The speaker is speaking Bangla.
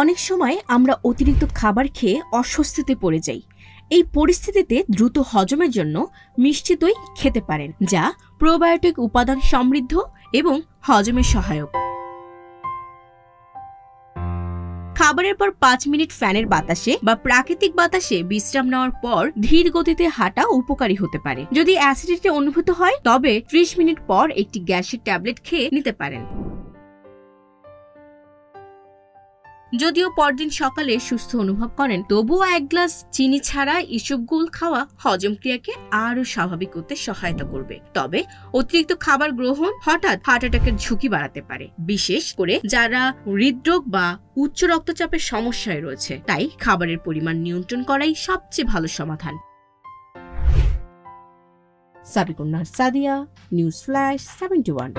অনেক সময় আমরা অতিরিক্ত খাবার খেয়ে অস্বস্তিতে পড়ে যাই। এই পরিস্থিতিতে দ্রুত হজমের জন্য মিষ্টি দই খেতে পারেন, যা প্রোবায়োটিক উপাদান সমৃদ্ধ এবং হজমে সহায়ক। খাবারের পর 5 মিনিট ফ্যানের বাতাসে বা প্রাকৃতিক বাতাসে বিশ্রাম নেওয়ার পর ধীর গতিতে হাঁটা উপকারী হতে পারে। যদি অ্যাসিডিটি অনুভূত হয় তবে 30 মিনিট পর একটি গ্যাসের ট্যাবলেট খেয়ে নিতে পারেন। যদিও পরদিন সকালে সুস্থ অনুভব করেন, তবুও 1 গ্লাস চিনি ছাড়া ইসবগুল খাওয়া হজম ক্রিয়াকে আরো স্বাভাবিক করতে সহায়তা করবে। তবে অতিরিক্ত খাবার গ্রহণ হঠাৎ হার্ট অ্যাটাকের ঝুঁকি বাড়াতে পারে, বিশেষ করে যারা হৃদরোগ বা উচ্চ রক্তচাপের সমস্যায় রয়েছে। তাই খাবারের পরিমাণ নিয়ন্ত্রণ করাই সবচেয়ে ভালো সমাধান। Sabikun Nahar Sadia, news flash 71।